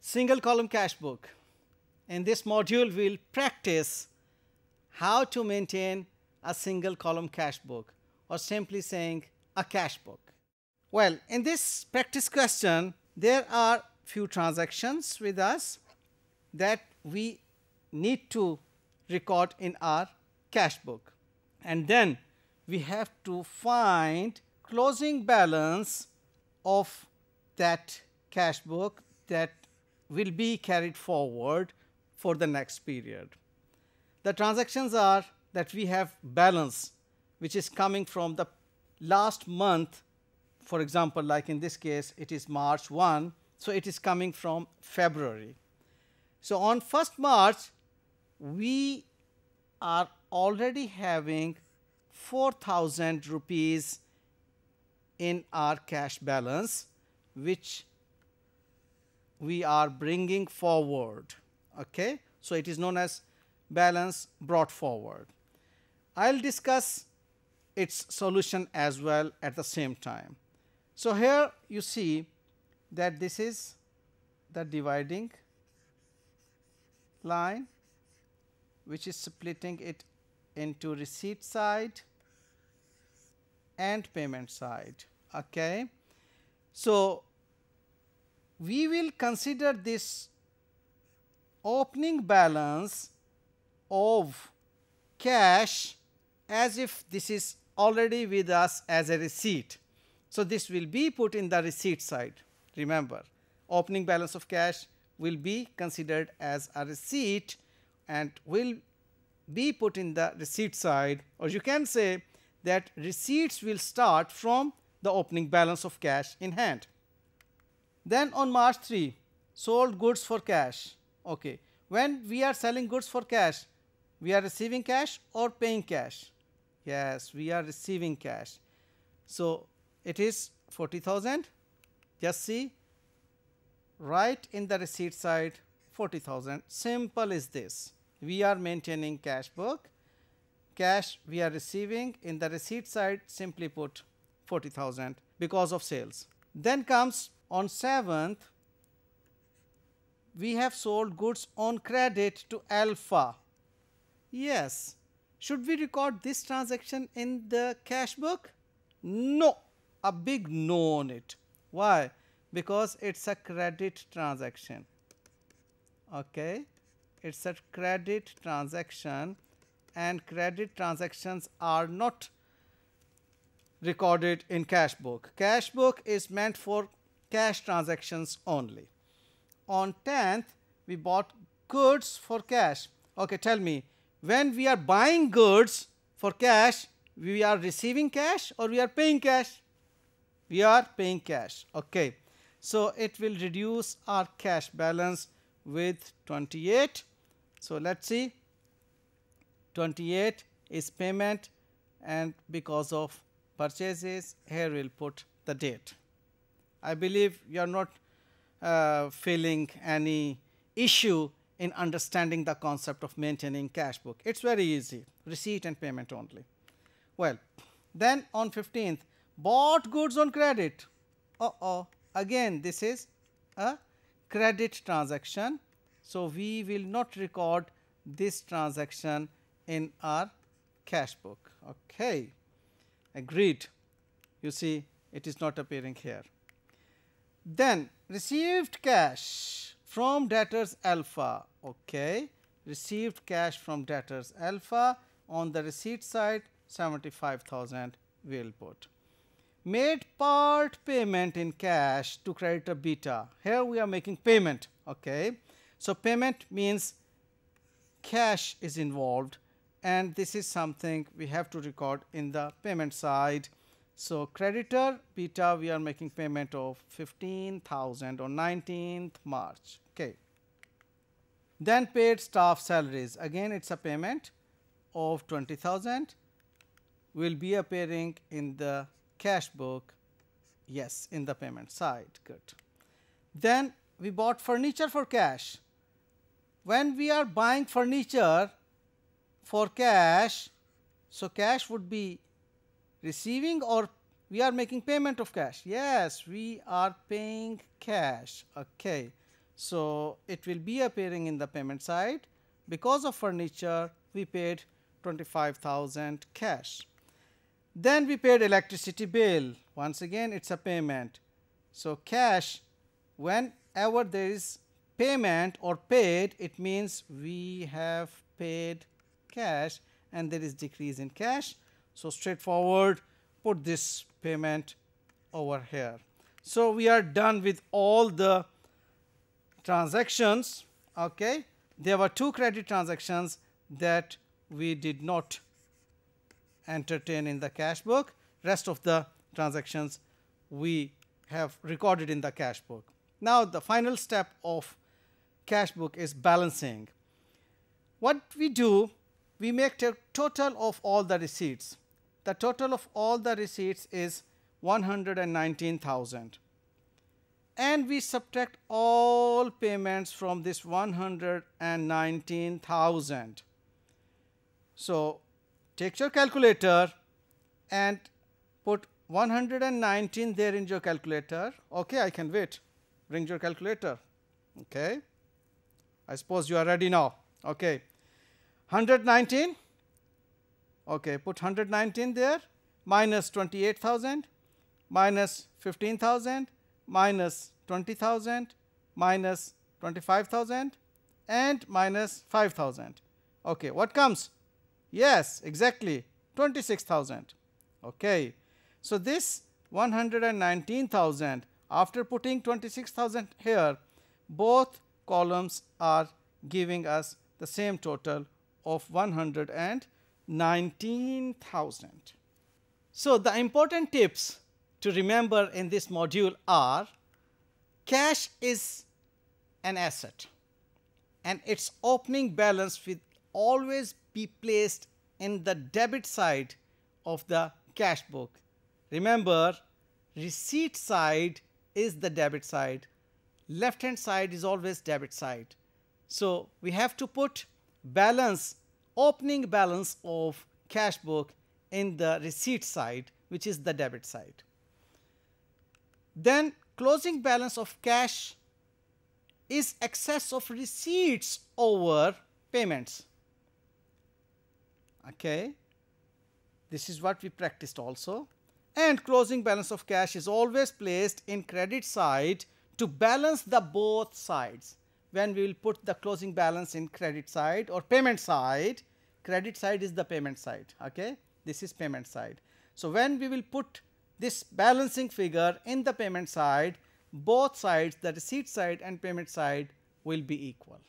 Single column cash book. In this module, we'll practice how to maintain a single column cash book, or simply saying a cash book. Well, in this practice question, there are few transactions with us that we need to record in our cash book, and then we have to find closing balance of that cash book that will be carried forward for the next period. The transactions are that we have balance which is coming from the last month. For example, like in this case it is March 1, so it is coming from February. So on 1st March we are already having 4,000 rupees in our cash balance, which we are bringing forward. Okay, so it is known as balance brought forward. I'll discuss its solution as well at the same time. So here you see that this is the dividing line, which is splitting it into receipt side and payment side. Okay, so we will consider this opening balance of cash as if this is already with us as a receipt. So this will be put in the receipt side. Remember, opening balance of cash will be considered as a receipt and will be put in the receipt side, or you can say that receipts will start from the opening balance of cash in hand. Then on March 3, sold goods for cash. Okay, when we are selling goods for cash, we are receiving cash or paying cash? Yes, we are receiving cash. So it is 40,000. Just see, right in the receipt side 40,000. Simple is this. We are maintaining cash book. Cash we are receiving in the receipt side, simply put 40,000 because of sales. Then comes on 7th, we have sold goods on credit to Alpha. Yes, should we record this transaction in the cash book? No, a big no on it. Why? Because it's a credit transaction. Okay, it's a credit transaction, and credit transactions are not recorded in cash book. Cash book is meant for cash transactions only. On 10th, we bought goods for cash. Okay, tell me, when we are buying goods for cash, we are receiving cash or we are paying cash? We are paying cash. Okay, so it will reduce our cash balance with 28. So let's see, 28 is payment, and because of purchases, here we'll put the date. I believe you are not feeling any issue in understanding the concept of maintaining cash book. It's very easy, receipt and payment only. Well, then on 15th, bought goods on credit. Again this is a credit transaction, so we will not record this transaction in our cash book. Okay, agreed. You see, it is not appearing here. Then received cash from debtors Alpha. Okay, received cash from debtors Alpha. On the receipt side 75,000 we will put. Made part payment in cash to creditor Beta. Here we are making payment. Okay, so payment means cash is involved, and this is something we have to record in the payment side. So creditor Beta, we are making payment of 15,000 on 19th March. Okay, then paid staff salaries. Again it's a payment of 20,000, will be appearing in the cash book. Yes, in the payment side. Good. Then we bought furniture for cash. When we are buying furniture for cash, so cash would be receiving or we are making payment of cash? Yes, we are paying cash. Okay, So, it will be appearing in the payment side. Because of furniture, we paid 25,000 cash. Then we paid electricity bill. Once again, it's a payment. So, cash, whenever there is payment or paid, it means we have paid cash and there is decrease in cash. So, straightforward, put this payment over here. So, we are done with all the transactions. Okay. There were 2 credit transactions that we did not entertain in the cash book. Rest of the transactions we have recorded in the cash book. Now, the final step of cash book is balancing. What we do, we make a total of all the receipts. The total of all the receipts is 119,000. And we subtract all payments from this 119,000. So, take your calculator and put 119 there in your calculator. Okay, I can wait. Bring your calculator. Okay. I suppose you are ready now. Okay. 119. Okay, put 119 there, minus 28,000, minus 15,000, minus 20,000, minus 25,000, and minus 5,000. Okay, what comes? Yes, exactly, 26,000. Okay, so this 119,000, after putting 26,000 here, both columns are giving us the same total of 119,000. So, the important tips to remember in this module are: cash is an asset and its opening balance will always be placed in the debit side of the cash book. Remember, receipt side is the debit side, left hand side is always debit side. So, we have to put balance, opening balance of cash book in the receipt side, which is the debit side. Then closing balance of cash is excess of receipts over payments. Okay. This is what we practiced also. And closing balance of cash is always placed in credit side to balance the both sides. When we will put the closing balance in credit side or payment side, credit side is the payment side. Okay. This is payment side. So, when we will put this balancing figure in the payment side, both sides, the receipt side and payment side, will be equal.